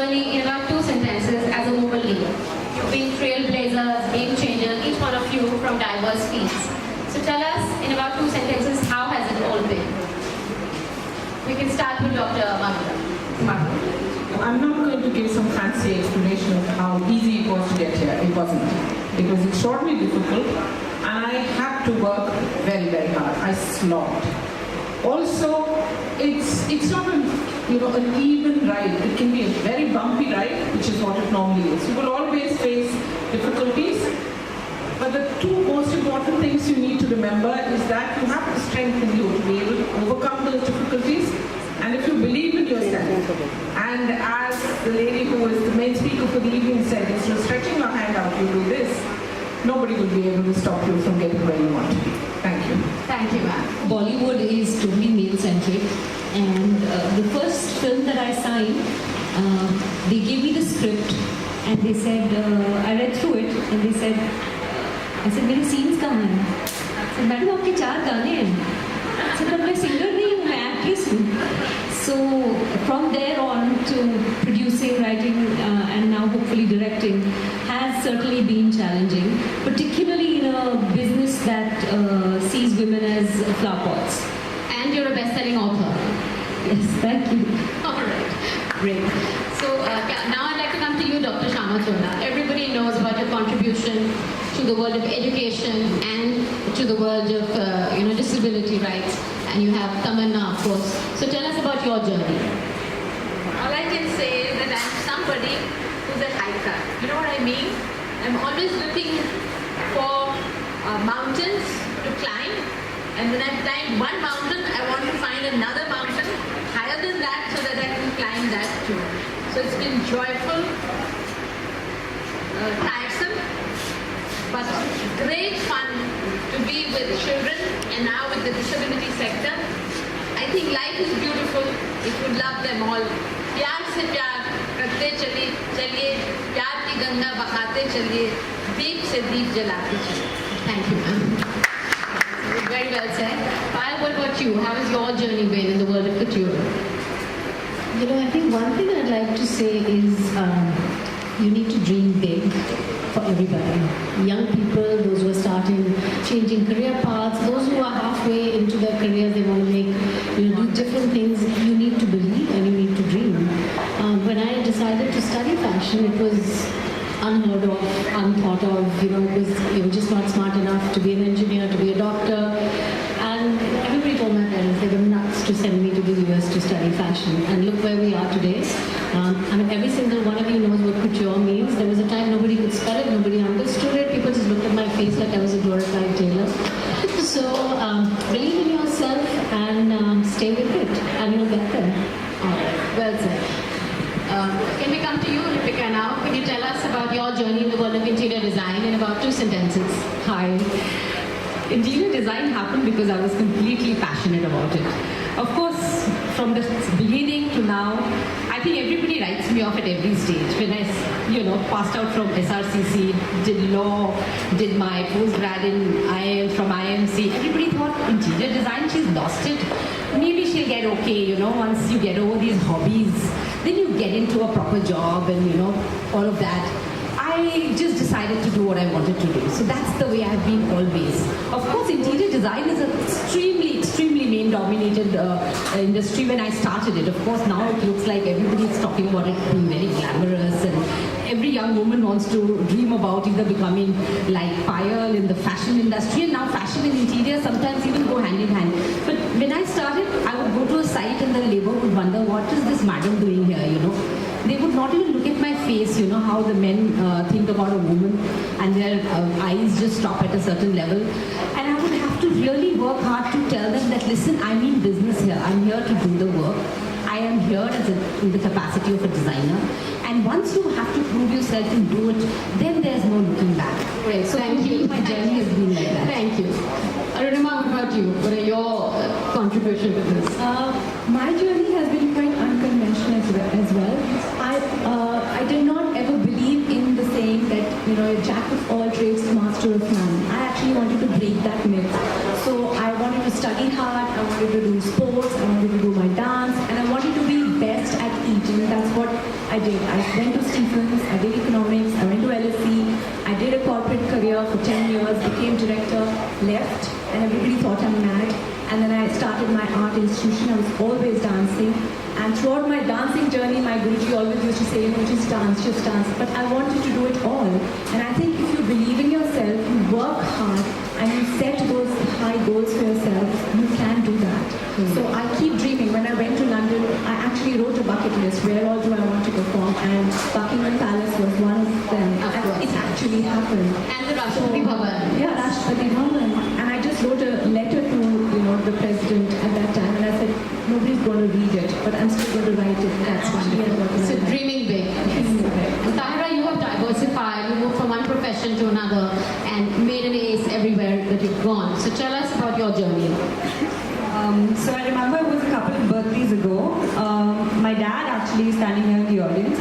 journey in about 2 sentences as a woman leader. You've been trailblazers, game changers, each one of you from diverse fields. So tell us in about 2 sentences, how has it all been? We can start with Dr. Magda. I'm not going to give some fancy explanation of how easy it was to get here. It wasn't. It was extraordinarily difficult, and I had to work very, very hard. I slogged. Also, it's not an even ride. It can be a very bumpy ride, which is what it normally is. You will always face difficulties, but the two most important things you need to remember is that you have the strength in you to be able to overcome those difficulties. And if you believe in yourself, and as the lady who is the main speaker for the evening said, instead of stretching your hand out, you do this, nobody will be able to stop you from getting where you want to be. Thank you. Thank you, ma'am. Bollywood is totally male-centric, and the first film that I signed, they gave me the script, and they said, I read through it, and they said, मेरे scenes कहाँ हैं? I said, madam आपके 4 गाने हैं. I said, but मैं singer नहीं हूँ, मैं actress हूँ. So from there on to producing, writing, and now hopefully directing has certainly been challenging, particularly in a business that sees women as flower pots. And you're a best-selling author. Yes, thank you. All right, great. So now I'd like to come to you, Dr. Shama Chona. Everybody knows about your contribution to the world of education and to the world of disability rights. And you have Tamanna, of course. So tell us about your journey. All I can say is that I'm somebody who's a hiker. You know what I mean? I'm always looking for mountains to climb. And when I've climbed one mountain, I want to find another mountain higher than that so that I can climb that too. So it's been joyful, tiresome, but great fun to be with children and now with the disability sector. I think life is beautiful if you love them all. प्यार से प्यार करते चलिए, प्यार की गंगा बहाते चलिए, दीप से दीप जलाते चलिए. Thank you, ma'am. Very well said. Payal, what about you? How has your journey been in the world of couture? I think one thing I'd like to say is you need to dream big for everybody. Young people, those who are starting, changing career paths, those who are halfway into their careers, they want to make, do different things. You need to believe and you need to dream. When I decided to study fashion, it was unheard of, unthought of, because you were just not smart enough to be an engineer, to be a doctor. And everybody told my parents they were nuts to send me to the US to study fashion. And look where we are today. Every single one of you knows what couture means. There was a time nobody could spell it, nobody understood it. People just looked at my face like I was a glorified tailor. So believe in yourself and stay with it, and you'll get there. Well said. Can we come to you, Lipika, now? Can you tell us about your journey in the world of interior design in about 2 sentences? Hi. Interior design happened because I was completely passionate about it. Of course, from the beginning to now, I think everybody writes me off at every stage. When I, passed out from SRCC, did law, did my postgrad from IMC, everybody thought interior design, she's lost it. Maybe she'll get okay, once you get over these hobbies, then you get into a proper job and, all of that. I just decided to do what I wanted to do. So that's the way I've been always. Of course, interior design is an extremely male-dominated industry when I started it. Of course, now it looks like everybody's talking about it being very glamorous, and every young woman wants to dream about either becoming like Payal in the fashion industry, and now fashion and interior sometimes even go hand in hand. But when I started, I would go to a site and the labor would wonder, what is this madam doing here, They would not even look at my face, how the men think about a woman, and their eyes just stop at a certain level. And I would have to really work hard to tell them that, listen, I mean business here. I'm here to do the work. I am here in the capacity of a designer. And once you have to prove yourself and do it, then there's no looking back. Great, so thank you. My journey has been like that. Thank you. Arunima, what about you? What are your contribution to this? My journey has been quite unconventional as well. I did not ever believe in the saying that, a jack of all trades, master of none. I actually wanted to break that myth. So I wanted to study hard, I wanted to do sports, I wanted to do my dance, and I wanted to be best at each. And that's what I did. I went to Stephens, I did economics, I went to LSE, I did a corporate career for 10 years, became director, left, and everybody thought I'm mad. And then I started my art institution. I was always dancing. And throughout my dancing journey, my Guruji always used to say, just dance, just dance. But I wanted to do it all. And I think if you believe in yourself, you work hard, and you set those high goals for yourself, you can do that. So I keep dreaming. When I went to London, I actually wrote a bucket list. Where all do I want to perform? And Buckingham Palace was one of them. And it actually happened. And the Rashtrapati Bhavan. Yeah, Rashtrapati Bhavan. And I just wrote a letter to the president at that time, and I said, nobody's going to read it, but I'm still going to write it. That's wonderful. So dreaming big. And Tahira, you have diversified. You moved from one profession to another and made an ace everywhere that you've gone. So tell us about your journey. So I remember it was a couple of birthdays ago. My dad actually standing here in the audience.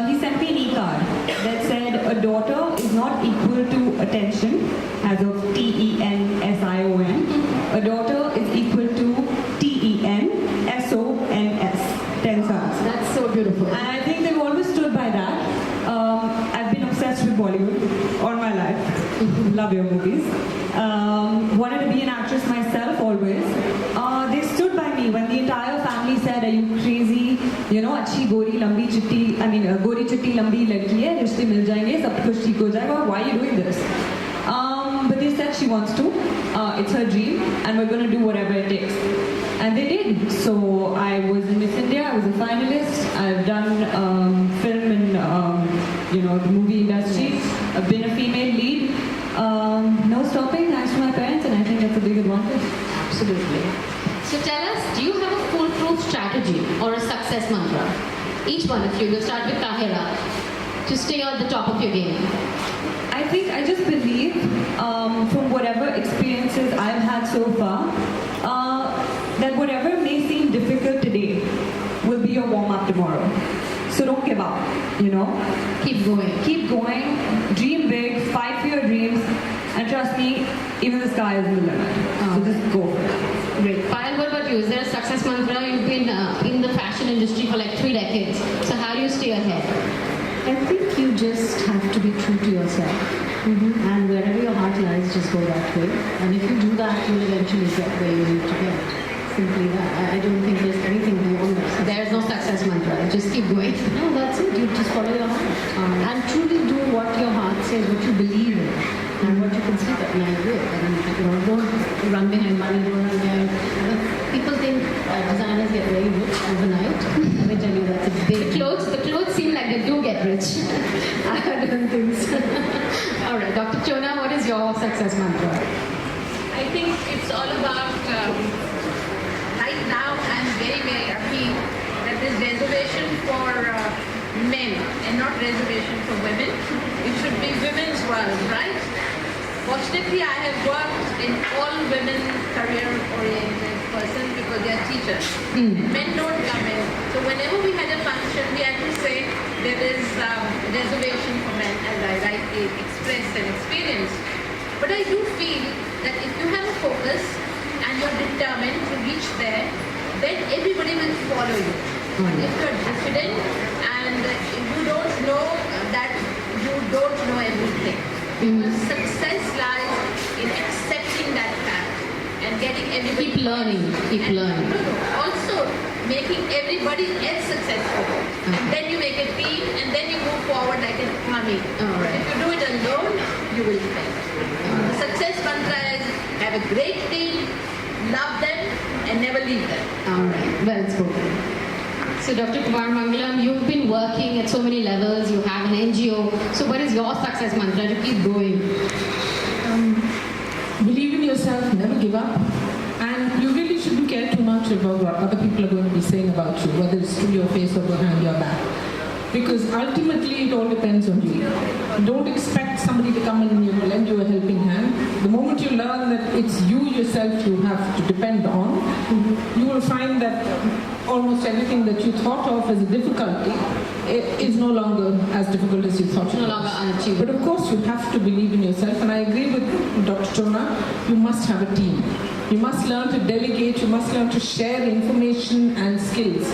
He sent me an e-card that said a daughter is not equal to attention, as of TENSION. A daughter is equal to TENSONS. 10 sons. That's so beautiful. And I think they've always stood by that. I've been obsessed with Bollywood all my life. Love your movies. Wanted to be an actress myself always. They stood by me when the entire family said, "Are you crazy? Achhi gori lambi chitti. Gori chitti lambi ladki hai. Rishte mil jayenge. Sab kuch theek ho jayega. Why are you doing this?" But they said she wants to. It's her dream, and we're going to do whatever it takes. And they did. So I was in Miss India. I was a finalist. I've done film and the movie industry. I've been a female lead. No stopping, thanks to my parents, and I think that's a big advantage. Absolutely. So tell us, do you have a foolproof strategy or a success mantra? Each one of you. We'll start with Tahira, to stay at the top of your game. I think I just believe from whatever experiences I've had so far, that whatever may seem difficult today will be your warm-up tomorrow. So don't give up, Keep going. Keep going, dream big, fight for your dreams, and trust me, even the sky is the limit. So just go for it. Great. Payal, what about you? Is there a success mantra? You've been in the fashion industry for like 3 decades. So how do you stay ahead? I think you just have to be true to yourself. And wherever your heart lies, just go that way. And if you do that, you'll eventually get where you need to get. Simply that. I don't think there's anything beyond that. There's no success mantra. Just keep going. No, that's it. You just follow your heart. And truly do what your heart says, what you believe in, and what you can sleep at night with. And don't run behind money, don't run behind. People think designers get very rich overnight. Let me tell you, that's a big... The clothes seem like they do get rich. I don't think so. All right, Dr. Chona, what is your success mantra? I think it's all about, right now I'm very, very happy that there's reservation for men and not reservation for women. It should be women's world, right? Fortunately, I have worked in all women career-oriented person because they are teachers. Men don't come in. So whenever we had a function, we had to say there is reservation for men, as I rightly expressed and experienced. But I do feel that if you have a focus and you're determined to reach there, then everybody will follow you. But if you're diffident and you don't know that you don't know everything, success lies in accepting that fact and getting everybody. Keep learning. Keep learning. Also, making everybody else successful. And then you make a team and then you move forward like an army. Alright. If you do it alone, you will fail. The success mantra is have a great team, love them, and never leave them. All right, well spoken. So Dr. Kumar Mangalam, you've been working at so many levels, you have an NGO. So what is your success mantra to keep going? Believe in yourself, never give up. And you really shouldn't care too much about what other people are going to be saying about you, whether it's to your face or behind your back. Because ultimately it all depends on you. Don't expect somebody to come in and lend you a helping hand. The moment you learn that it's you yourself you have to depend on, you will find that almost everything that you thought of as a difficulty is no longer as difficult as you thought it was. No longer unachievable. But of course you have to believe in yourself, and I agree with Dr. Chona, you must have a team. You must learn to delegate, you must learn to share information and skills.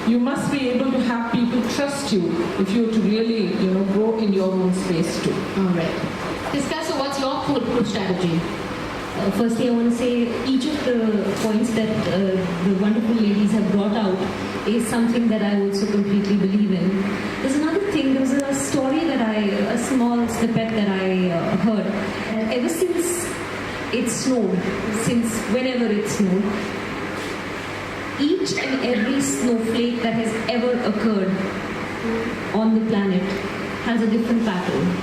you must be able to have people trust you if you're to really, grow in your own space too. All right. Discuss, so what's your foolproof strategy? Firstly, I want to say each of the points that the wonderful ladies have brought out is something that I also completely believe in. There's another thing, there was a story a small snippet that I heard. And ever since it snowed, since whenever it snowed, each and every snowflake that has ever occurred on the planet has a different pattern.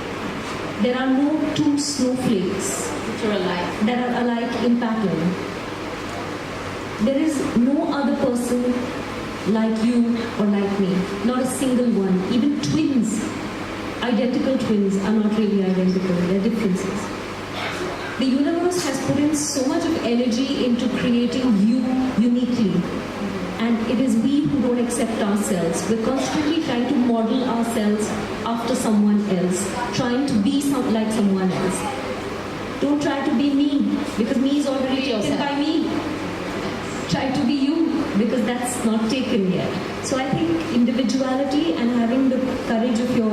There are no two snowflakes that are alike in pattern. There is no other person like you or like me, not a single one. Even twins, identical twins, are not really identical, they're differences. The universe has put in so much of energy into creating you uniquely. And it is we who don't accept ourselves. We're constantly trying to model ourselves after someone else, trying to be like someone else. Don't try to be me, because me is already taken by me. Try to be you, because that's not taken yet. So I think individuality and having the courage of your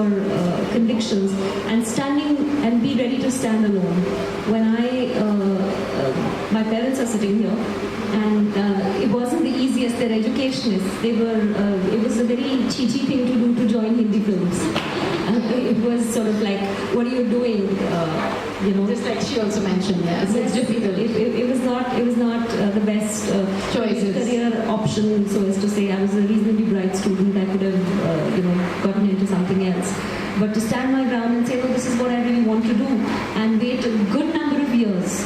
convictions and standing and be ready to stand alone. When my parents are sitting here, and it wasn't the easiest. They're educationists. It was a very cheeky thing to do to join Hindi films. It was sort of like, what are you doing? Just like she also mentioned, it's difficult. It was not the best choices, career option, so as to say. I was a reasonably bright student. I could have gotten into something else. But to stand my ground and say, no, this is what I really want to do, and wait a good number of years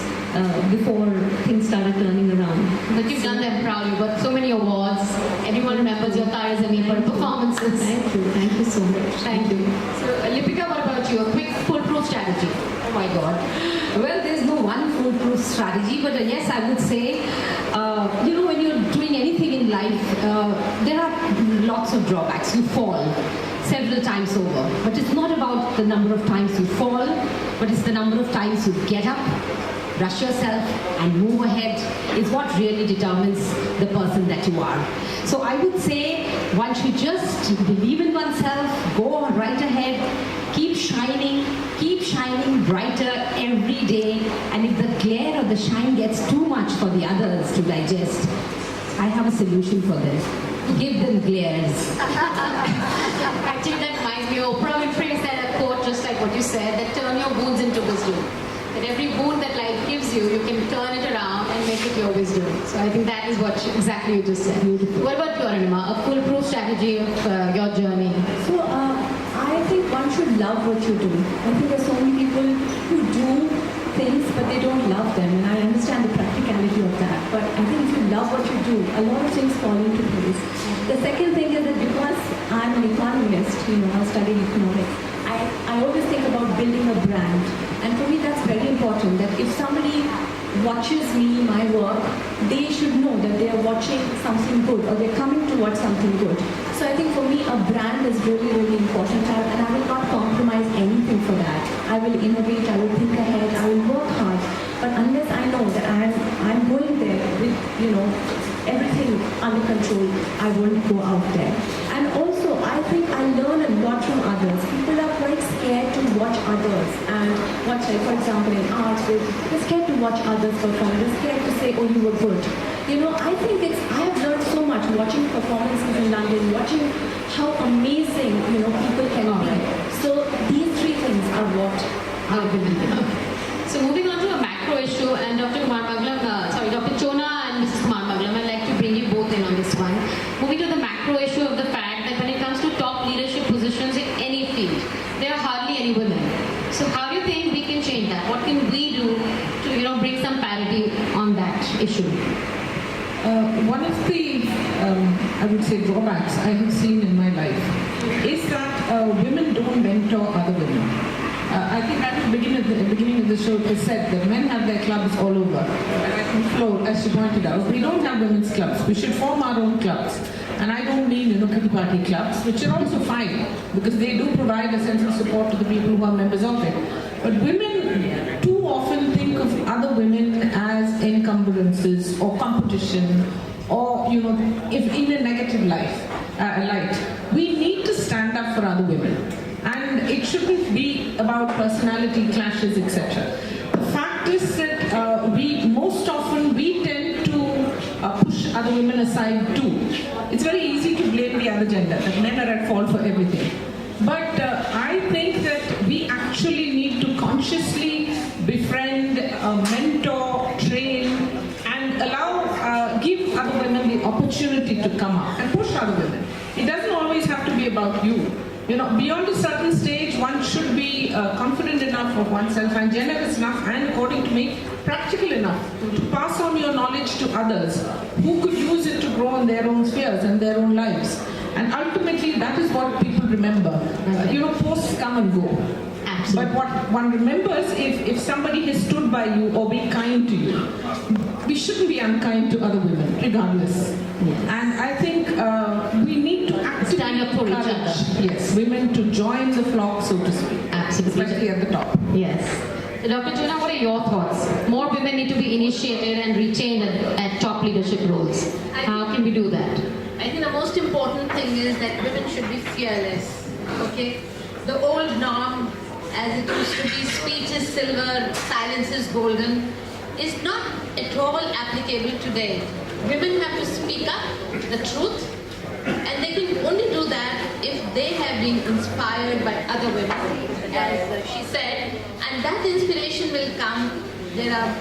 before things started turning around. But you've done them proud. You got so many awards. Everyone remembers your Tare Zameen Par performances. Thank you so much. Thank you. So, Lipika, what about you? A quick foolproof strategy. Oh my God. Well, there's no one foolproof strategy, but yes, I would say, when you're doing anything in life, there are lots of drawbacks. You fall several times over. But it's not about the number of times you fall, but it's the number of times you get up, brush yourself, and move ahead is what really determines the person that you are. So I would say one should just believe in oneself, go right ahead, keep shining brighter every day, and if the glare or the shine gets too much for the others to digest, I have a solution for this. Give them glares. Actually, that reminds me, Oprah Winfrey said a quote just like what you said, that turn your wounds into wisdom. That every wound that life gives you, you can turn it around and make it your wisdom. So I think that is what exactly you just said. What about you, Arunima? A foolproof strategy of your journey? So I think one should love what you do. I think there's so many people who do things but they don't love them, and I understand the practicality of that. But I think if you love what you do, a lot of things fall into place. The second thing is that because I'm an economist, I studied economics, I always think about building a brand. And for me that's very important, that if somebody watches me, my work, they should know that they are watching something good or they're coming to watch something good. So I think for me a brand is really, really important, and I will not compromise anything for that. I will innovate, I will think ahead, I will work hard. But unless I know that I'm going there with, everything under control, I won't go out there. And also, I think I learn a lot from others. People are quite scared to watch others and watch, like for example in arts, they're scared to watch others perform. They're scared to say, oh, you were good. I think I have learned so much watching performances in London, watching how amazing, people can be. So these three things are what I believe in. So moving on to a macro issue, and Dr. Dr. Chona and Mrs. Kumar Maglam, I'd like to bring you both in on this one. Moving to the macro issue of the fact that when it comes to top leadership positions in any field, there are hardly any women. So how do you think we can change that? What can we do to bring some parity on that issue? One of the, I would say, drawbacks I have seen in my life is that women don't mentor other women. I think at the beginning of the show it was said that men have their clubs all over. And Flo, as she pointed out, we don't have women's clubs. We should form our own clubs. And I don't mean, kitty party clubs, which are also fine, because they do provide a sense of support to the people who are members of it. But women too often think of other women as encumbrances or competition or, if in a negative life. light. We need to stand up for other women, and it shouldn't be about personality clashes, etc. The fact is that we tend to push other women aside too. It's very easy to blame the other gender, that men are at fault for everything. But I think that we actually need to consciously befriend, mentor, train, and give other women the opportunity to come up and push other women. It doesn't always have to be about you. You know, beyond a certain stage, one should be confident enough of oneself and generous enough, and according to me, practical enough to pass on your knowledge to others who could use it to grow in their own spheres and their own lives. And ultimately, that is what people remember. Posts come and go. Absolutely. But what one remembers, if somebody has stood by you or been kind to you, we shouldn't be unkind to other women, regardless. Yes. And I think we need to actively stand up for each other. Yes, women to join the flock, so to speak. Absolutely. Especially at the top. Yes. Dr. Juna, what are your thoughts? More women need to be initiated and retained at top leadership roles. How can we do that? I think the most important thing is that women should be fearless. Okay? The old norm, as it used to be, speech is silver, silence is golden, is not at all applicable today. Women have to speak up the truth, and they can only do that if they have been inspired by other women, as she said, and that inspiration will come. There are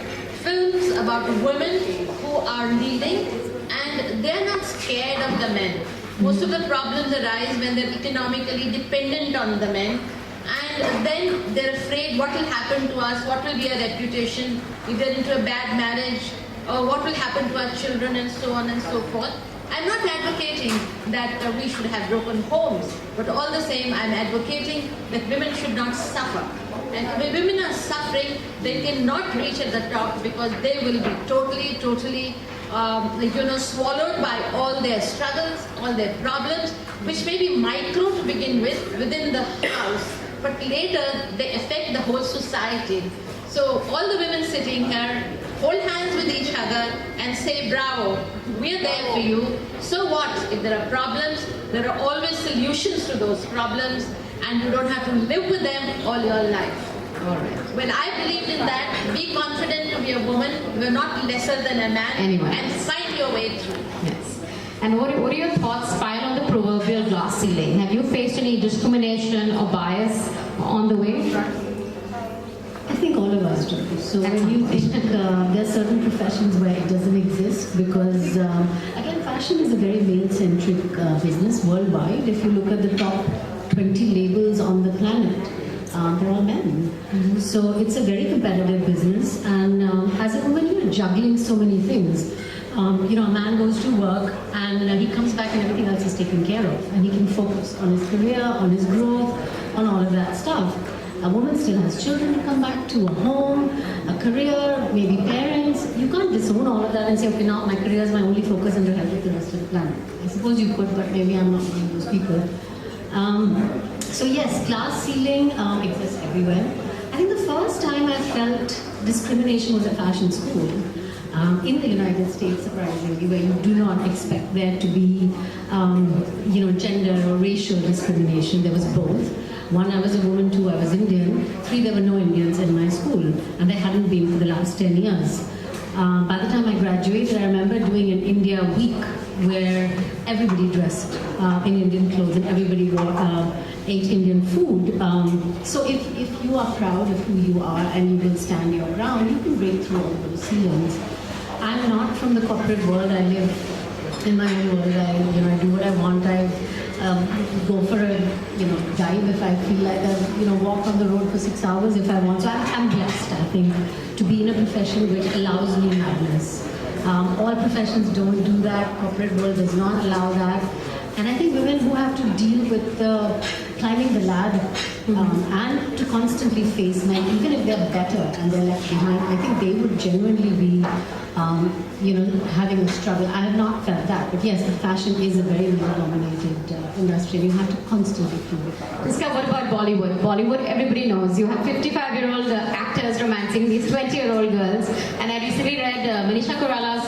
films about women who are leading, and they're not scared of the men. Most of the problems arise when they're economically dependent on the men, and then they're afraid what will happen to us, what will be our reputation, if they're into a bad marriage, or what will happen to our children, and so on and so forth. I'm not advocating that we should have broken homes, but all the same, I'm advocating that women should not suffer. And when women are suffering, they cannot reach at the top because they will be totally swallowed by all their struggles, all their problems, which may be micro to begin with within the house, but later they affect the whole society. So all the women sitting here, hold hands with each other and say, bravo, we're there for you. So what? If there are problems, there are always solutions to those problems, and you don't have to live with them all your life. All right. When I believed in that, be confident to be a woman, you're not lesser than a man, Anyway. and fight your way through. Yes. And what are your thoughts, Payal, on the proverbial glass ceiling? Have you faced any discrimination or bias on the way? I think all of us do. So when you think there are certain professions where it doesn't exist because, again, fashion is a very male-centric business worldwide. If you look at the top 20 labels on the planet, they're all men. Mm-hmm. So it's a very competitive business, and as a woman, you're juggling so many things. A man goes to work and he comes back and everything else is taken care of, and he can focus on his career, on his growth, on all of that stuff. A woman still has children to come back to, a home, a career, maybe parents. You can't disown all of that and say, okay, now my career is my only focus and to help with the rest of the planet. I suppose you could, but maybe I'm not one of those people. So yes, glass ceiling exists everywhere. I think the first time I felt discrimination was at fashion school. In the United States, surprisingly, where you do not expect there to be, gender or racial discrimination. There was both. One, I was a woman. Two, I was Indian. Three, there were no Indians in my school, and there hadn't been for the last 10 years. By the time I graduated, I remember doing an India week where everybody dressed in Indian clothes and everybody ate Indian food. So if you are proud of who you are and you will stand your ground, you can break through all those ceilings. I'm not from the corporate world. I live in my own world. I do what I want. I go for a dive if I feel like I walk on the road for 6 hours if I want. So I'm blessed, I think, to be in a profession which allows me madness. All professions don't do that. Corporate world does not allow that. And I think women who have to deal with climbing the ladder, and to constantly face men, even if they're better and they're left behind. I think they would genuinely be, having a struggle. I have not felt that, but yes, the fashion is a very male-dominated industry. You have to constantly prove it. Priska, what about Bollywood? Bollywood, everybody knows. You have 55-year-old actors romancing these 20-year-old girls. And I recently read Manisha Koirala's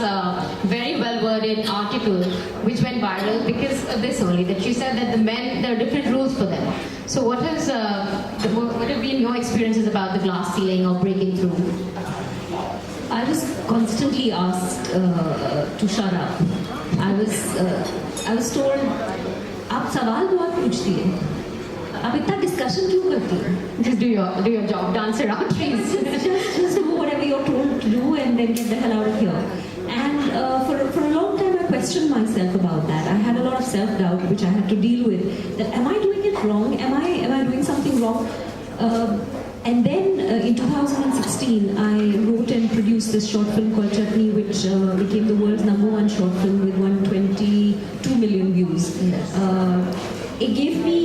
very well-worded article, which went viral because of this only, that she said that the men, there are different rules for them. So what have been your experiences about the glass ceiling or breaking through? I was constantly asked to shut up. I was told, "आप सवाल बहुत पूछती है, आप इतना discussion क्यों करती है?" Just do your job, dance around, please. just do whatever you're told to do and then get the hell out of here. And for a long time I questioned myself about that. I had a lot of self-doubt which I had to deal with. That am I doing it wrong? Am I doing something wrong? And then in 2016, I wrote and produced this short film called Chutney, which became the world's #1 short film with 122 million views. Yes. It gave me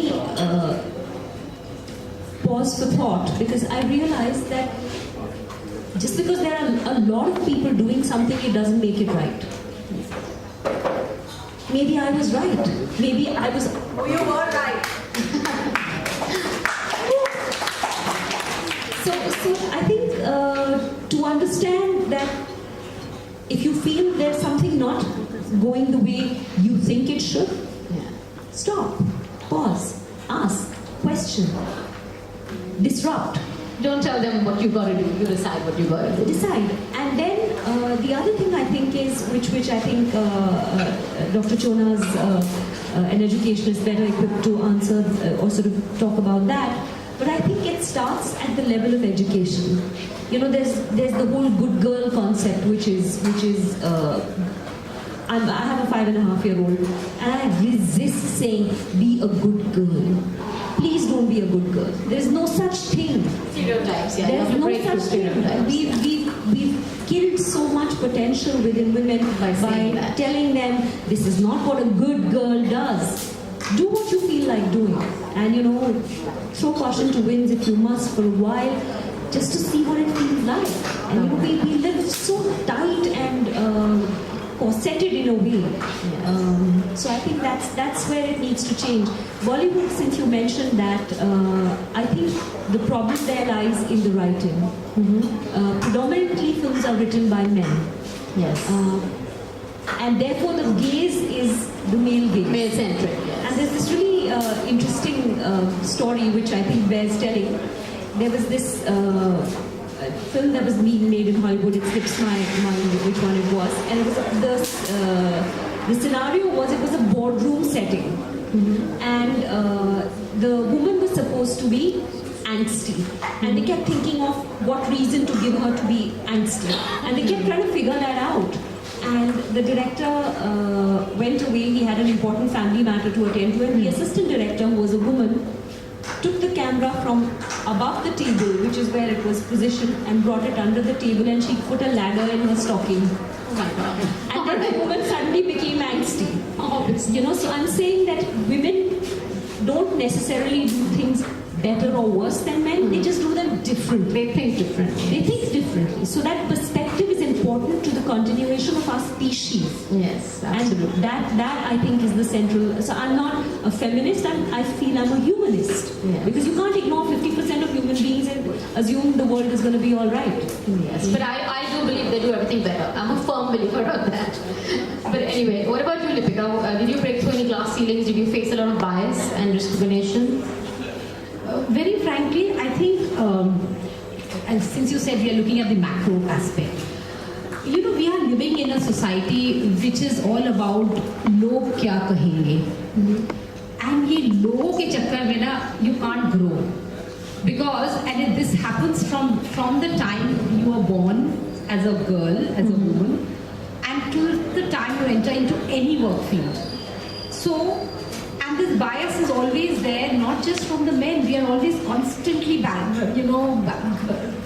pause for thought, because I realized that just because there are a lot of people doing something, it doesn't make it right. Maybe I was right. Maybe I was... Oh, you were right. So I think to understand that if you feel there's something not going the way you think it should, stop, pause, ask, question, disrupt. Don't tell them what you got to do. You decide what you got to do. Decide. And then the other thing I think is, which I think Dr. Chona's an educationist better equipped to answer or sort of talk about that. But I think it starts at the level of education. You know, there's the whole good girl concept, which is I have a 5.5-year-old, and I resist saying be a good girl. Please don't be a good girl. There's no such thing. Stereotypes, yeah. There's no such thing. We've killed so much potential within women by telling them this is not what a good girl does. Do what you feel like doing, and throw caution to winds if you must for a while, just to see what it feels like. And we live so tight and corseted in a way. So I think that's where it needs to change. Bollywood, since you mentioned that, I think the problem there lies in the writing. Predominantly films are written by men. Yes. And therefore the gaze is the male gaze. Male-centric, yes. And there's this really interesting story which I think bears telling. There was this film that was being made in Hollywood. It slips my mind which one it was. And it was the scenario was, it was a boardroom setting. And the woman was supposed to be angsty. And they kept thinking of what reason to give her to be angsty. And they kept trying to figure that out. And the director went away. He had an important family matter to attend to, and the assistant director, who was a woman, took the camera from above the table, which is where it was positioned, and brought it under the table, and she put a ladder in her stocking. Oh my God. And then the woman suddenly became angsty. So I'm saying that women don't necessarily do things better or worse than men. They just do them differently. They think differently. So that perspective is important to the continuation of our species. Yes, absolutely. And that I think is the central. So I'm not a feminist. I feel I'm a humanist. Yes. Because you can't ignore 50% of human beings and assume the world is going to be all right. Yes, but I do believe they do everything better. I'm a firm believer of that. But anyway, what about you, Lipika? Did you break through any glass ceilings? Did you face a lot of bias and discrimination? Very frankly, I think, and since you said we are looking at the macro aspect, we are living in a society which is all about log kya kahenge. And ye logo ke chakkar mein na, you can't grow. Because, and this happens from the time you are born as a girl, as a woman, and till the time you enter into any work field. So, and this bias is always there, not just from the men. We are always constantly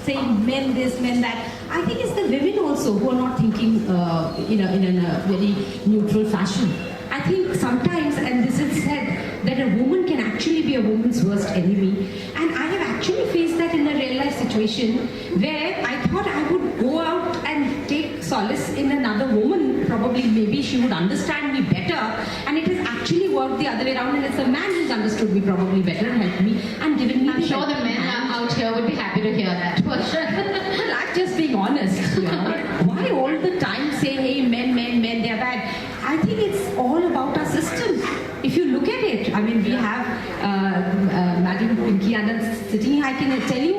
saying men this, men that. I think it's the women also who are not thinking, in a very neutral fashion. I think sometimes, and this is said, that a woman can actually be a woman's worst enemy. And face that in a real life situation where I thought I would go out and take solace in another woman. Probably, maybe she would understand me better, and it has actually worked the other way around. And it's a man who's understood me probably better and helped me and given me. I'm sure the men out here would be happy to hear that. Well, I'm just being honest. You know, why all the time say, "Hey, men, they're bad"? I think it's all about our system. If you look at it, I mean, we have Madam Pinky Anand sitting here. I can tell you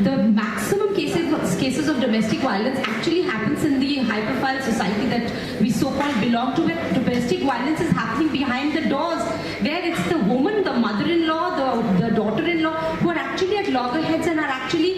the maximum cases of domestic violence actually happens in the high-profile society that we so-called belong to. Where domestic violence is happening behind the doors, where it's the woman, the mother-in-law, the daughter-in-law who are actually at loggerheads and are actually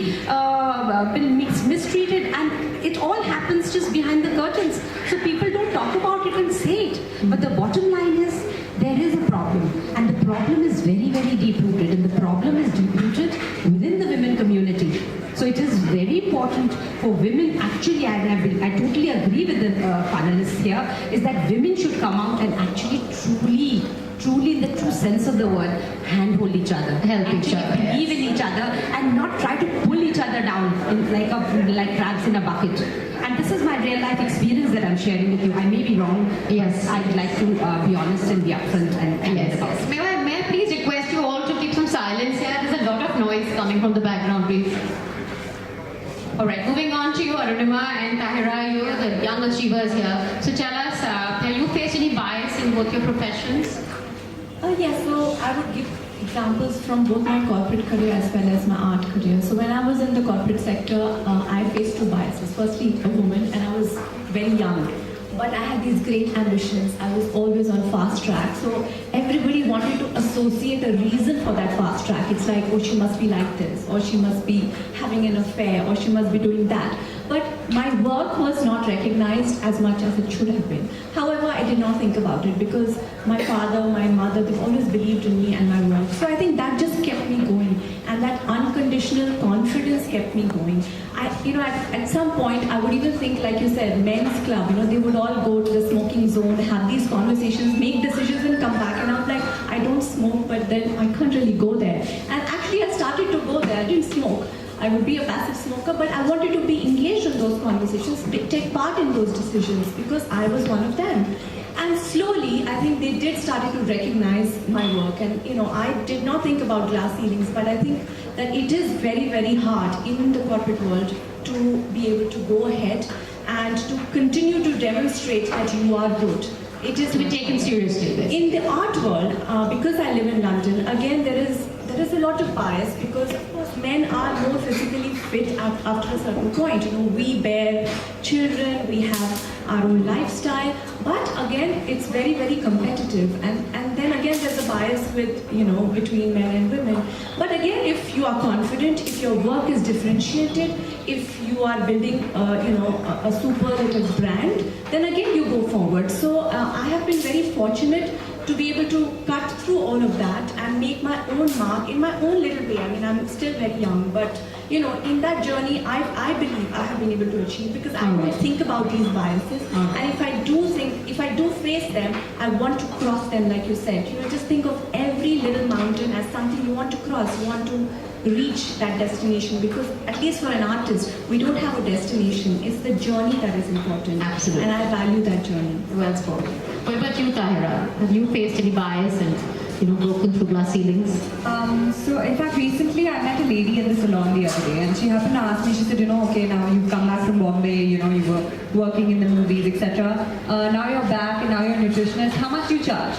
been mistreated, and it all happens just behind the curtains. So people don't talk about it and say it. But the bottom line is, there is a problem, and the problem is very, very deep-rooted, and the problem is deep-rooted within the women community. So it is very important for women, actually, and I totally agree with the panelists here, is that women should come out and actually truly in the true sense of the word, handhold each other, Help each other, believe in each other, and not try to pull each other down like crabs in a bucket. And this is my real life experience that I'm sharing with you. I may be wrong. Yes. I'd like to be honest and be upfront and Yes. about it. May I please request you all to keep some silence here? There's a lot of noise coming from the background, please. All right, moving on to you, Arunima and Tahira, you're the young achievers here. So tell us, have you faced any bias in both your professions? Yes, so I would give examples from both my corporate career as well as my art career. So when I was in the corporate sector, I faced two biases. Firstly, a woman, and I was very young. But I had these great ambitions. I was always on fast track. So everybody wanted to associate a reason for that fast track. It's like, oh, she must be like this, or she must be having an affair, or she must be doing that. But my work was not recognized as much as it should have been. However, I did not think about it because my father, my mother, they've always believed in me and my work. So I think that just kept me going. And that unconditional confidence kept me going. At some point, I would even think, like you said, men's club, they would all go to the smoking zone, have these conversations, make decisions and come back. And I'm like, I don't smoke, but then I can't really go there. And actually, I started to go there. I didn't smoke. I would be a passive smoker, but I wanted to be engaged in those conversations, take part in those decisions because I was one of them. And slowly, I think they did start to recognize my work. And, I did not think about glass ceilings, but I think that it is very, very hard in the corporate world to be able to go ahead and to continue to demonstrate that you are good. It is To be taken seriously. in the art world, because I live in London, again there is a lot of bias because of course men are more physically fit after a certain point. We bear children, we have our own lifestyle, but again it's very, very competitive, and then again there's a bias with between men and women. But again, if you are confident, if your work is differentiated, if you are building a superlative brand, then again you go forward. So I have been very fortunate to be able to cut through all of that and make my own mark in my own little way. I mean, I'm still very young, but in that journey, I believe I have been able to achieve because I don't think about these biases, and if I do face them, I want to cross them, like you said. Just think of every little mountain as something you want to cross. You want to reach that destination because at least for an artist, we don't have a destination. It's the journey that is important. Absolutely. And I value that journey. Well spoken. What about you, Tahira? Have you faced any bias and broken through glass ceilings? So in fact, recently I met a lady in the salon the other day, and she happened to ask me. She said, okay, now you've come back from Bombay. You were working in the movies, etc. Now you're back, and now you're a nutritionist. How much do you charge?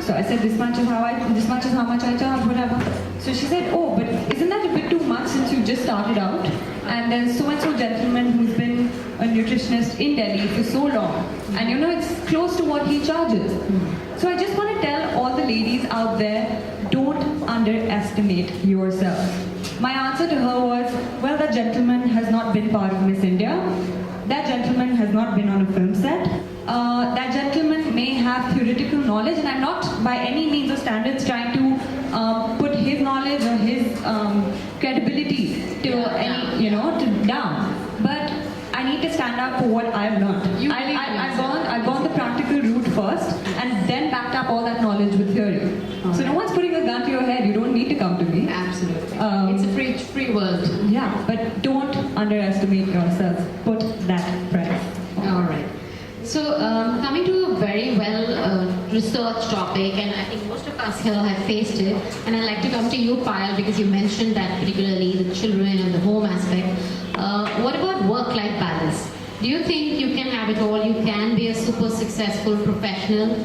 So I said, this much is how much I charge, whatever. So she said, oh, but isn't that a bit too much since you just started out? And there's so-and-so gentleman who's been a nutritionist in Delhi for so long. And it's close to what he charges. So I just want to tell all the ladies out there, don't underestimate yourself. My answer to her was, well, that gentleman has not been part of Miss India. That gentleman has not been on a film set. That gentleman may have theoretical knowledge, and I'm not by any means or standards trying to put his knowledge or his credibility to down. But I need to stand up for what I've learned. I've gone the practical route first, and then backed up all that knowledge with theory. So no one's putting a gun to your head. You don't need to come to me. Absolutely. It's a free world. Yeah, but don't underestimate yourself. Put that price. All right. So coming to a very well researched topic, and I think most of us here have faced it, and I'd like to come to you, Payal, because you mentioned that particularly the children and the home aspect. What about work-life balance? Do you think you can have it all? You can be a super successful professional,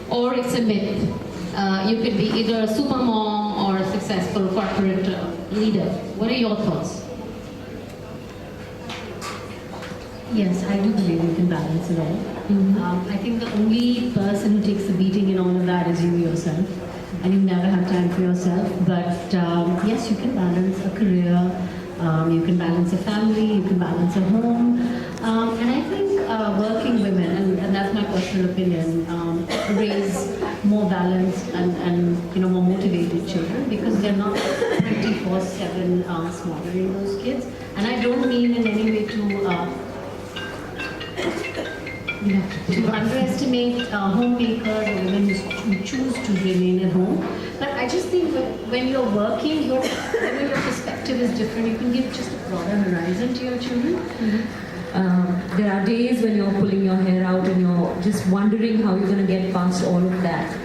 or it's a myth? You could be either a super mom or a successful corporate leader. What are your thoughts? Yes, I do believe you can balance it all. I think the only person who takes the beating in all of that is you yourself, and you never have time for yourself. But yes, you can balance a career, you can balance a family, you can balance a home, and I think working women, and that's my personal opinion, raise more balanced and more motivated children because they're not 24/7 smothering those kids. And I don't mean in any way to underestimate homemakers or women who choose to remain at home. But I just think when you're working, your perspective is different. You can give just a broader horizon to your children. There are days when you're pulling your hair out and you're just wondering how you're going to get past all of that.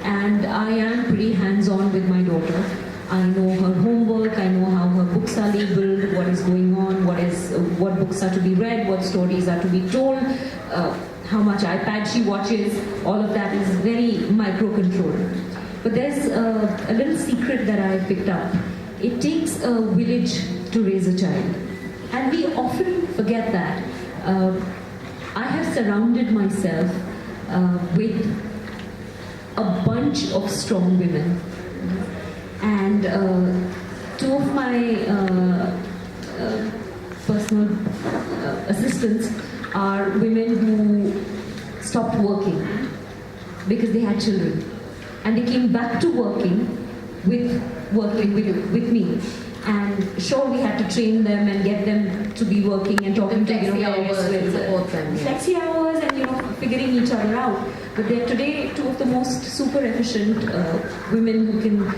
And I am pretty hands-on with my daughter. I know her homework, I know how her books are labeled, what is going on, what books are to be read, what stories are to be told, how much iPad she watches. All of that is very micro-controlled. But there's a little secret that I picked up. It takes a village to raise a child. And we often forget that. I have surrounded myself with a bunch of strong women. And two of my personal assistants are women who stopped working because they had children. And they came back to working with me. And sure, we had to train them and get them to be working and talking to Support them. flexi hours and figuring each other out. But they're today two of the most super efficient women who can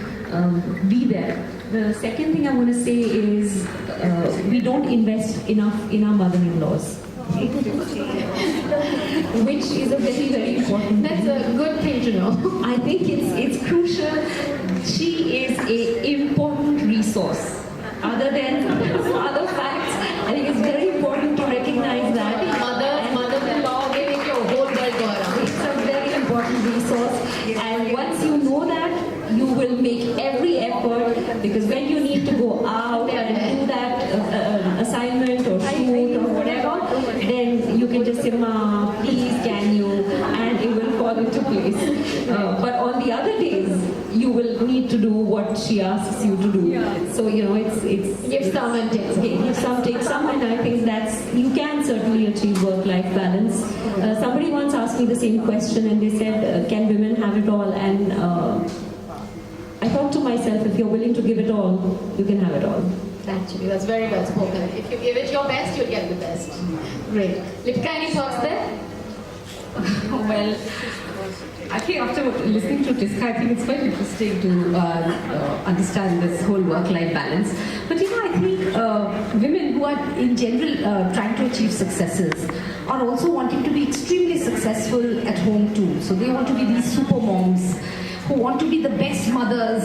be there. The second thing I want to say is we don't invest enough in our mother-in-laws. Which is a very, very important That's thing. a good thing to know. I think it's crucial. She is an important resource. Other than other facts, I think it's very important to recognize that. Mother-in-law, they make your whole world go around. It's a very important resource, and once you know that, you will make every effort, because when you need to go out and do that assignment or shoot or whatever, then you can just say, "Ma, please, can you?" and it will fall into place. But on the other days, you will need to do what she asks you to do. So it's Give some and take some. give some, take some, and I think you can certainly achieve work-life balance. Somebody once asked me the same question, and they said, "Can women have it all?" And I thought to myself, if you're willing to give it all, you can have it all. Actually, that's very well spoken. If you give it your best, you'll get the best. Great. Lipka, any thoughts there? Well, I think after listening to Tiska, I think it's quite interesting to understand this whole work-life balance. But I think women who are in general trying to achieve successes are also wanting to be extremely successful at home too. So they want to be these super moms who want to be the best mothers.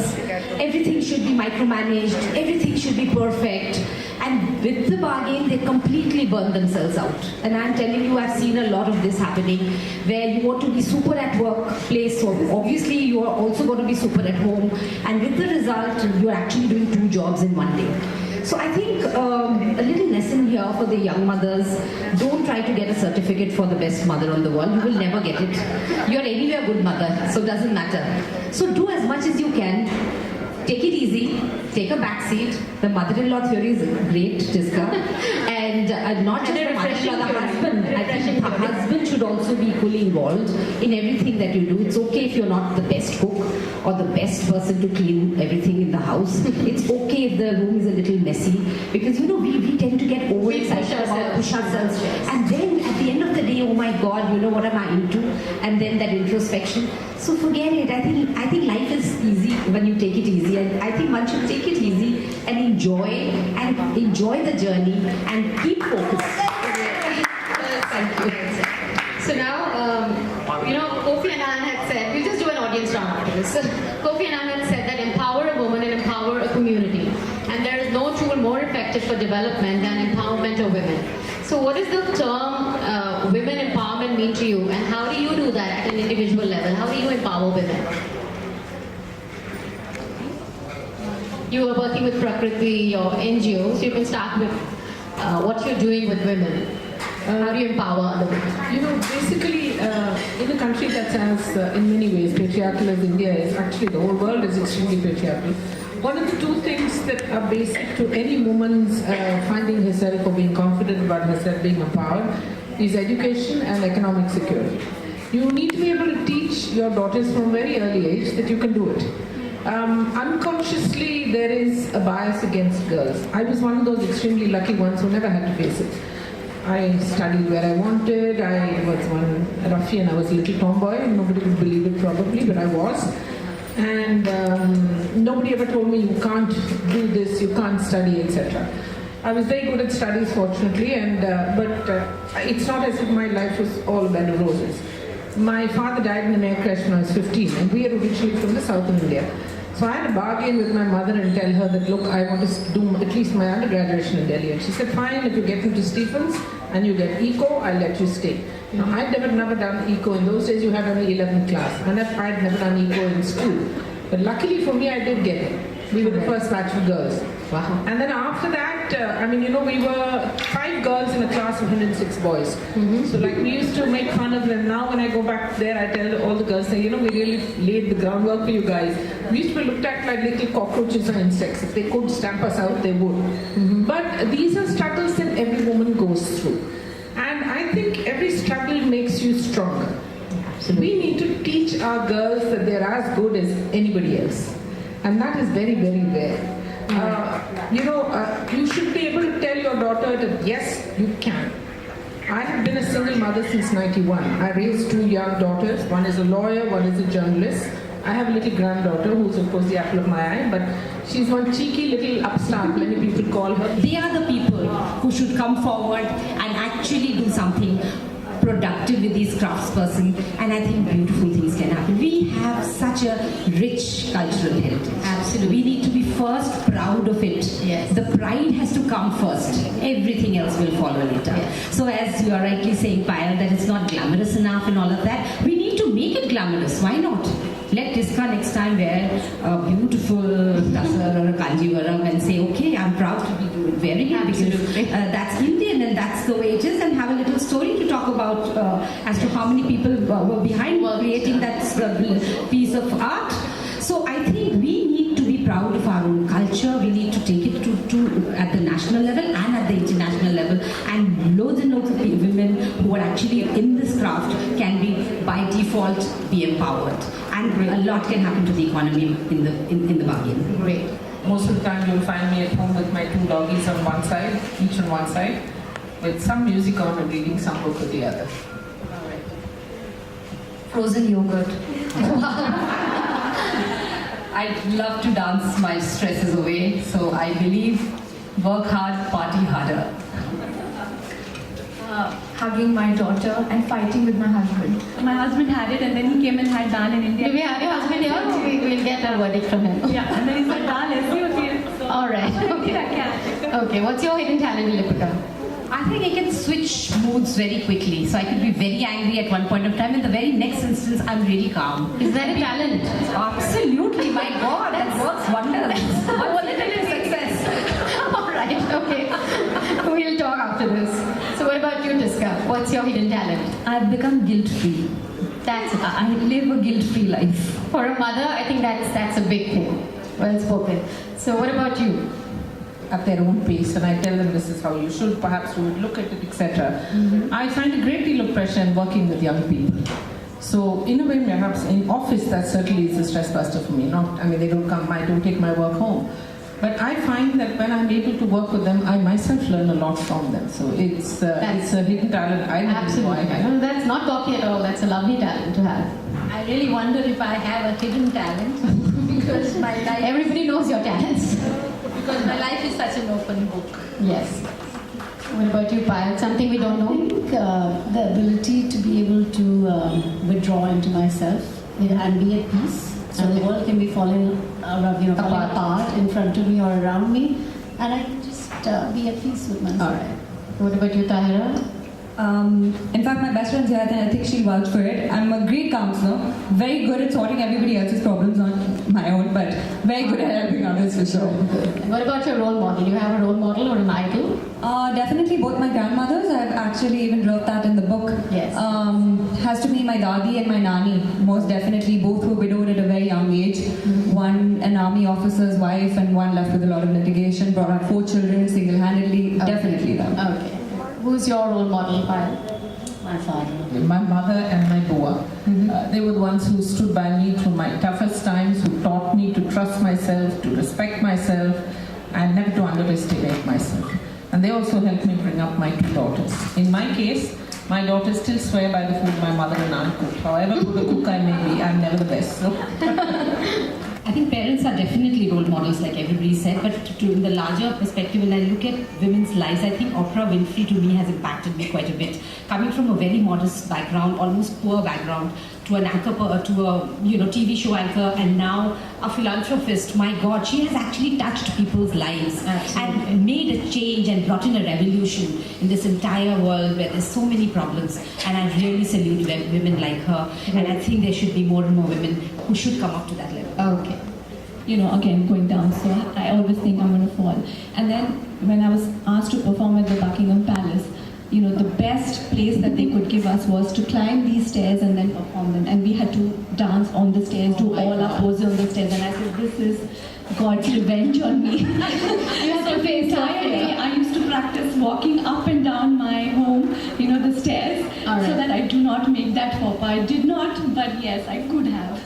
Everything should be micromanaged, everything should be perfect. And with the bargain, they completely burn themselves out. And I'm telling you, I've seen a lot of this happening, where you want to be super at workplace, so obviously you are also going to be super at home. And with the result, you're actually doing 2 jobs in one day. So I think a little lesson here for the young mothers: don't try to get a certificate for the best mother on the world. You will never get it. You're anyway a good mother, so it doesn't matter. So do as much as you can. Take it easy. Take a back seat. The mother-in-law theory is great, Tiska. And not just the mother-in-law, the husband. I think the husband should also be equally involved in everything that you do. It's okay if you're not the best cook or the best person to clean everything in the house. It's okay if the room is a little messy, because we tend to get overexcited about push ourselves. And then at the end of the day, oh my God, what am I into? And then that introspection. So forget it. I think life is easy when you take it easy, and I think one should take it easy and enjoy the journey and keep focused. Thank you. So now, Kofi Annan had said, we'll just do an audience round after this. Kofi Annan had said that empower a woman and empower a community. And there is no tool more effective for development than empowerment of women. So what does the term women empowerment mean to you? And how do you do that at an individual level? How do you empower women? You are working with Prakriti, your NGO, so you can start with what you're doing with women. How do you empower other women? Basically, in a country that's as, in many ways, patriarchal as India is, actually the whole world is extremely patriarchal. One of the two things that are basic to any woman's finding herself or being confident about herself, being empowered, is education and economic security. You need to be able to teach your daughters from a very early age that you can do it. Unconsciously, there is a bias against girls. I was one of those extremely lucky ones who never had to face it. I studied where I wanted. I was one ruffian. I was a little tomboy. Nobody would believe it probably, but I was. And nobody ever told me you can't do this, you can't study, etc. I was very good at studies, fortunately, but it's not as if my life was all a bed of roses. My father died in an air crash when I was 15, and we are originally from the south of India. So I had a bargain with my mother and tell her that, look, I want to do at least my undergraduation in Delhi. And she said, fine, if you get into Stephens and you get eco, I'll let you stay. Now, I'd never done eco. In those days, you had only 11th class. And I'd never done eco in school. But luckily for me, I did get it. We were the first batch of girls. Wow. And then after that, we were 5 girls in a class of 106 boys. So we used to make fun of them. Now when I go back there, I tell all the girls, we really laid the groundwork for you guys. We used to be looked at like little cockroaches or insects. If they could stamp us out, they would. But these are struggles that every woman goes through. And I think every struggle makes you stronger. We need to teach our girls that they're as good as anybody else. And that is very, very rare. You should be able to tell your daughter that yes, you can. I have been a single mother since 91. I raised 2 young daughters. One is a lawyer, one is a journalist. I have a little granddaughter who's of course the apple of my eye, but she's one cheeky little upstart, many people call her. They are the people who should come forward and actually do something productive with these craftspersons, and I think beautiful things can happen. We have such a rich cultural heritage. Absolutely. We need to be first proud of it. Yes. The pride has to come first. Everything else will follow later. Yes. So as you are rightly saying, Payal, that it's not glamorous enough and all of that, we need to make it glamorous. Why not? Let Tiska next time wear a beautiful tasar or a kanjivaram and say, okay, I'm proud to be wearing it because that's Indian and that's the way it is, and have a little story to talk about as to how many people were behind creating that piece of art. So I think we need to be proud of our own culture. We need to take it to at the national level and at the international level, and loads and loads of women who are actually in this craft can be by default be empowered, and a lot can happen to the economy in the bargain. Great. Most of the time you'll find me at home with my 2 doggies on one side, each on one side, with some music on and reading some book with the other. Frozen yogurt. I'd love to dance my stresses away, so I believe work hard, party harder. Hugging my daughter and fighting with my husband. My husband had it, and then he came and had daan in India. Do we have your husband here? We'll get a verdict from him. Yeah, and then he said, daan aise hoti hai. All right. Okay, what's your hidden talent, Lipika? I think I can switch moods very quickly. So I could be very angry at one point of time, and the very next instance I'm really calm. Is that a talent? Absolutely, my God, that works wonders. What a little success. All right, okay. We'll talk after this. So what about you, Tiska? What's your hidden talent? I've become guilt-free. That's I live a guilt-free life. for a mother. I think that's a big thing. Well spoken. So what about you? At their own pace, and I tell them this is how you should, perhaps you would look at it, etc. I find a great deal of pressure in working with young people. So in a way, perhaps in office, that certainly is a stress buster for me. They don't come, I don't take my work home. But I find that when I'm able to work with them, I myself learn a lot from them. So it's a hidden talent. I don't know why. No, that's not cocky at all. That's a lovely talent to have. I really wonder if I have a hidden talent because my life. Everybody knows your talents. Because my life such an open book. Yes. What about you, Payal? Something we don't know? I think the ability to be able to withdraw into myself and be at peace. So the world can be falling apart in front of me or around me, and I can just be at peace with myself. All right. What about you, Tahira? In fact, my best friend's here, and I think she'll vouch for it. I'm a great counselor, very good at sorting everybody else's problems on my own, but very good at helping others for sure. And what about your role model? Do you have a role model or an idol? Definitely both my grandmothers. I've actually even wrote that in the book. Yes. Has to be my dadi and my nani. Most definitely, both were widowed at a very young age. One an army officer's wife, and one left with a lot of litigation. Brought up 4 children single-handedly. Definitely them. Okay. Who's your role model, Payal? My father. My mother and my Boa. They were the ones who stood by me through my toughest times, who taught me to trust myself, to respect myself, and never to underestimate myself. And they also helped me bring up my 2 daughters. In my case, my daughters still swear by the food my mother and aunt cook. However good a cook I may be, I'm never the best. So. I think parents are definitely role models, like everybody said, but in the larger perspective, when I look at women's lives, I think Oprah Winfrey to me has impacted me quite a bit. Coming from a very modest background, almost poor background, to an anchor, to a TV show anchor, and now a philanthropist. My God, she has actually touched people's lives. Absolutely. And made a change and brought in a revolution in this entire world where there's so many problems. And I really salute women like her. And I think there should be more and more women who should come up to that level. Okay. Again going down, so I always think I'm going to fall. And then when I was asked to perform at the Buckingham Palace, the best place that they could give us was to climb these stairs and then perform them. And we had to dance on the stairs, do all our poses on the stairs. And I said, this is God's revenge on me. You have to face the entire day I used to practice walking up and down my home, the stairs, so that I do not make that faux pas. I did not, but yes, I could have.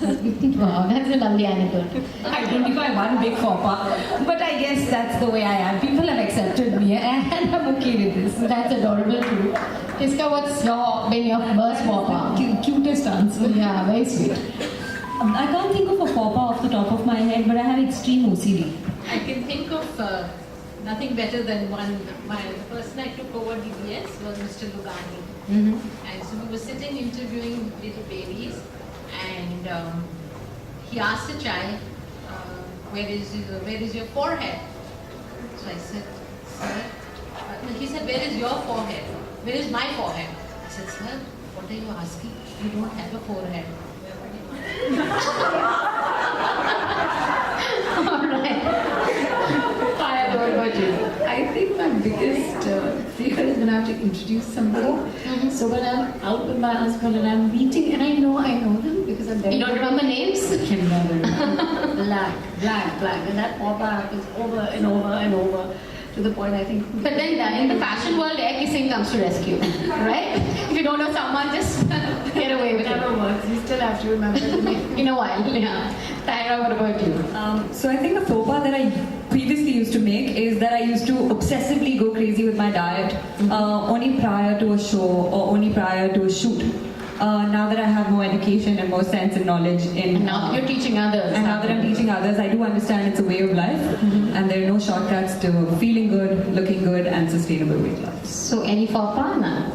Wow, that's a lovely anecdote. I identify one big faux pas, but I guess that's the way I am. People have accepted me, and I'm okay with this. That's adorable too. Iska, what's been your first faux pas? Cutest answer. Yeah, very sweet. I can't think of a faux pas off the top of my head, but I have extreme OCD. I can think of nothing better than the person I took over DBS was Mr. Lugani. And so we were sitting interviewing little babies, and he asked a child, where is your forehead? So I said, sir, he said, where is your forehead? Where is my forehead? I said, sir, what are you asking? You don't have a forehead. I think my biggest fear is when I have to introduce somebody. So when I'm out with my husband and I'm meeting, and I know them because I'm very. You don't remember names? I can never remember. Black. And that pop happens over and over and over. To the point I think. But then in the fashion world, air kissing comes to rescue, right? If you don't know someone, just get away with it. It never works. You still have to remember the name. In a while, yeah. Tyra, what about you? So I think the faux pas that I previously used to make is that I used to obsessively go crazy with my diet only prior to a show or only prior to a shoot. Now that I have more education and more sense and knowledge in... Now you're teaching others. And now that I'm teaching others, I do understand it's a way of life and there are no shortcuts to feeling good, looking good and sustainable weight loss. So any faux pas now?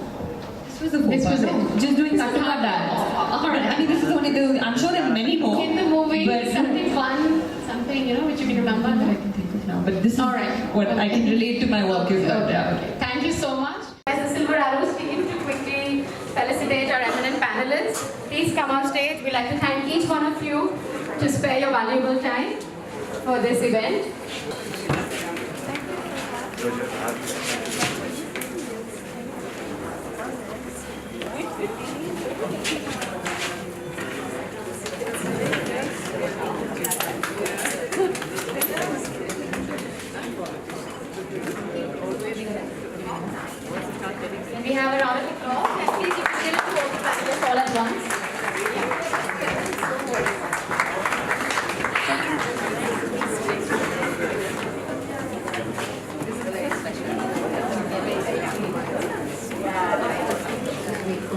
This was a faux pas. Just doing something like that. I mean, this is only the... I'm sure there are many more. In the movie, but something fun, something, which you can remember. I can think of now. But this is what I can relate to my work is that. Okay. Thank you so much. As the Silver Arrows team to quickly felicitate our eminent panelists. Please come on stage. We'd like to thank each one of you to spare your valuable time for this event. We have a round of applause and please give a little applause to panelists all at once.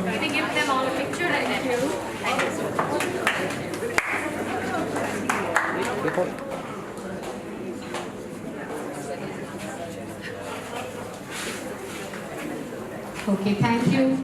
Maybe give them all a picture and then you. Okay, thank you.